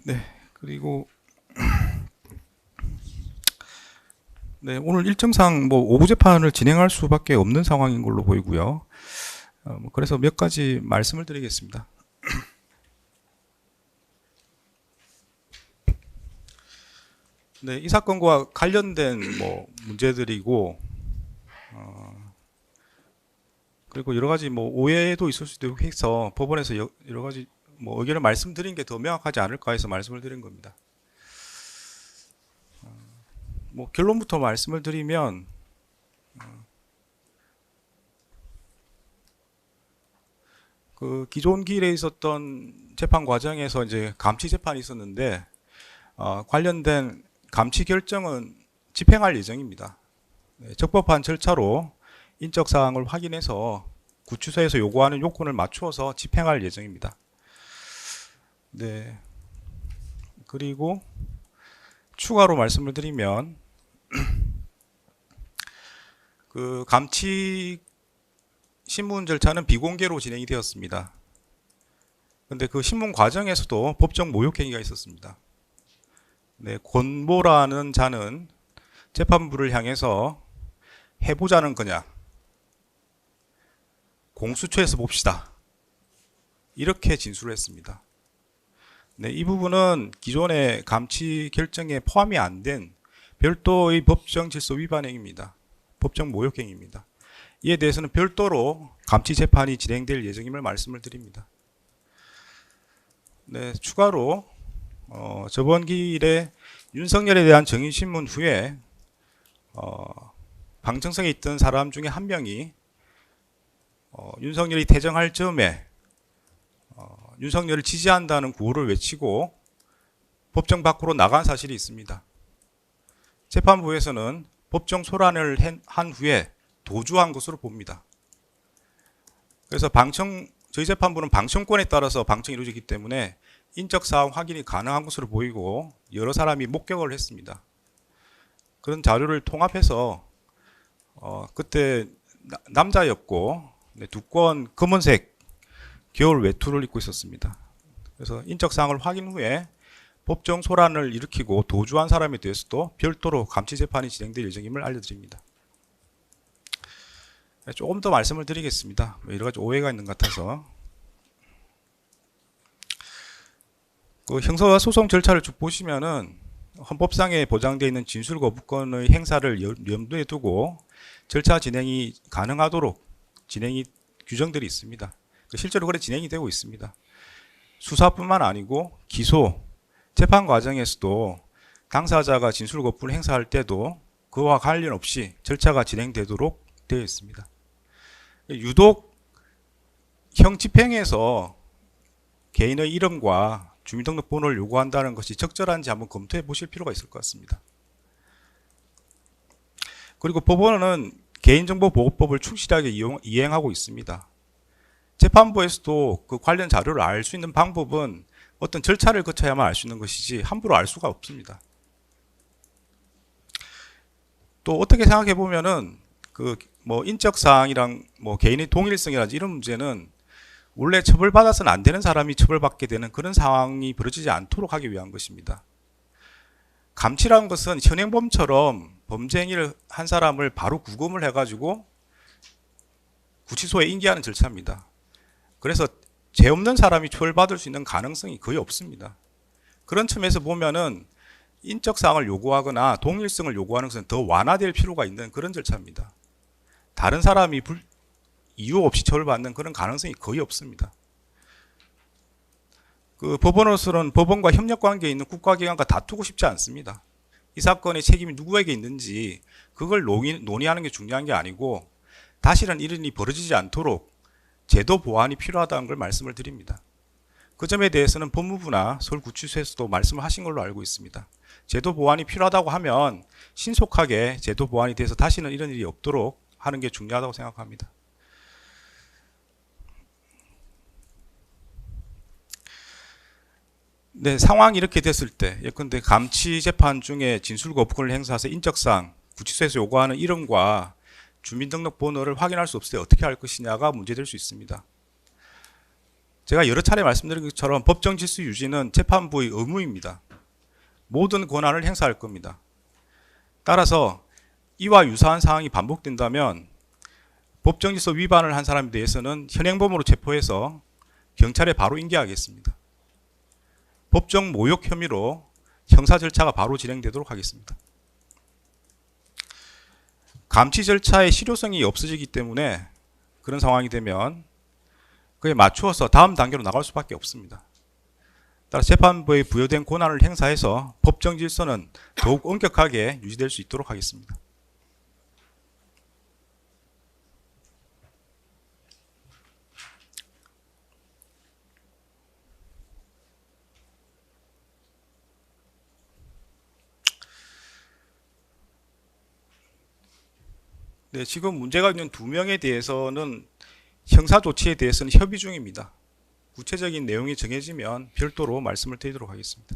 네, 그리고 네, 오늘 일정상 뭐 오부 재판을 진행할 수밖에 없는 상황인 걸로 보이고요. 그래서 몇 가지 말씀을 드리겠습니다. 네, 이 사건과 관련된 뭐 문제들이고, 그리고 여러 가지 뭐 오해도 있을 수도 있고 해서 법원에서 여러 가지 뭐 의견을 말씀드린 게 더 명확하지 않을까 해서 말씀을 드린 겁니다. 뭐 결론부터 말씀을 드리면, 그 기존 기일에 있었던 재판 과정에서 이제 감치 재판이 있었는데, 관련된 감치 결정은 집행할 예정입니다. 네, 적법한 절차로 인적 사항을 확인해서 구치소에서 요구하는 요건을 맞추어서 집행할 예정입니다. 네. 그리고 추가로 말씀을 드리면, 그 감치 신문 절차는 비공개로 진행이 되었습니다. 근데 그 신문 과정에서도 법정 모욕 행위가 있었습니다. 네, 권모라는 자는 재판부를 향해서 해보자는 거냐, 공수처에서 봅시다, 이렇게 진술을 했습니다. 네, 이 부분은 기존의 감치 결정에 포함이 안 된 별도의 법정 질서 위반 행위입니다. 법정 모욕 행위입니다. 이에 대해서는 별도로 감치 재판이 진행될 예정임을 말씀을 드립니다. 네, 추가로 저번 기일에 윤석열에 대한 정인신문 후에 방청석에 있던 사람 중에 한 명이 윤석열이 퇴정할 즈음에 윤석열을 지지한다는 구호를 외치고 법정 밖으로 나간 사실이 있습니다. 재판부에서는 법정 소란을 한 후에 도주한 것으로 봅니다. 그래서 저희 재판부는 방청권에 따라서 방청이 이루어지기 때문에 인적 사항 확인이 가능한 것으로 보이고 여러 사람이 목격을 했습니다. 그런 자료를 통합해서 그때 남자였고, 네, 두꺼운 검은색 겨울 외투를 입고 있었습니다. 그래서 인적 사항을 확인 후에 법정 소란을 일으키고 도주한 사람에 대해서도 별도로 감치 재판이 진행될 예정임을 알려드립니다. 조금 더 말씀을 드리겠습니다. 여러 가지 오해가 있는 것 같아서. 그 형사 소송 절차를 쭉 보시면은 헌법상에 보장되어 있는 진술 거부권의 행사를 염두에 두고 절차 진행이 가능하도록 규정들이 있습니다. 실제로 그래 진행이 되고 있습니다. 수사뿐만 아니고 기소, 재판 과정에서도 당사자가 진술 거부를 행사할 때도 그와 관련 없이 절차가 진행되도록 되어 있습니다. 유독 형 집행에서 개인의 이름과 주민등록번호를 요구한다는 것이 적절한지 한번 검토해 보실 필요가 있을 것 같습니다. 그리고 법원은 개인정보보호법을 충실하게 이행하고 있습니다. 재판부에서도 그 관련 자료를 알 수 있는 방법은 어떤 절차를 거쳐야만 알 수 있는 것이지 함부로 알 수가 없습니다. 또 어떻게 생각해 보면은 그 뭐 인적 사항이랑 뭐 개인의 동일성이라든지 이런 문제는 원래 처벌받아서는 안 되는 사람이 처벌받게 되는 그런 상황이 벌어지지 않도록 하기 위한 것입니다. 감치라는 것은 현행범처럼 범죄 행위를 한 사람을 바로 구금을 해가지고 구치소에 인계하는 절차입니다. 그래서 죄 없는 사람이 처벌받을 수 있는 가능성이 거의 없습니다. 그런 측면에서 보면은 인적 사항을 요구하거나 동일성을 요구하는 것은 더 완화될 필요가 있는 그런 절차입니다. 다른 사람이 이유 없이 처벌받는 그런 가능성이 거의 없습니다. 그 법원으로서는 법원과 협력관계에 있는 국가기관과 다투고 싶지 않습니다. 이 사건의 책임이 누구에게 있는지 그걸 논의하는 게 중요한 게 아니고 다시는 이런 일이 벌어지지 않도록 제도 보완이 필요하다는 걸 말씀을 드립니다. 그 점에 대해서는 법무부나 서울구치소에서도 말씀을 하신 걸로 알고 있습니다. 제도 보완이 필요하다고 하면 신속하게 제도 보완이 돼서 다시는 이런 일이 없도록 하는 게 중요하다고 생각합니다. 네, 상황이 이렇게 됐을 때 예컨대 감치 재판 중에 진술 거부권을 행사해서 인적사항, 구치소에서 요구하는 이름과 주민등록번호를 확인할 수 없을 때 어떻게 할 것이냐가 문제될 수 있습니다. 제가 여러 차례 말씀드린 것처럼 법정 질서 유지는 재판부의 의무입니다. 모든 권한을 행사할 겁니다. 따라서 이와 유사한 상황이 반복된다면 법정 질서 위반을 한 사람에 대해서는 현행범으로 체포해서 경찰에 바로 인계하겠습니다. 법정 모욕 혐의로 형사 절차가 바로 진행되도록 하겠습니다. 감치 절차의 실효성이 없어지기 때문에 그런 상황이 되면 그에 맞추어서 다음 단계로 나갈 수밖에 없습니다. 따라 재판부에 부여된 권한을 행사해서 법정 질서는 더욱 엄격하게 유지될 수 있도록 하겠습니다. 네, 지금 문제가 있는 2명에 대해서는 형사 조치에 대해서는 협의 중입니다. 구체적인 내용이 정해지면 별도로 말씀을 드리도록 하겠습니다.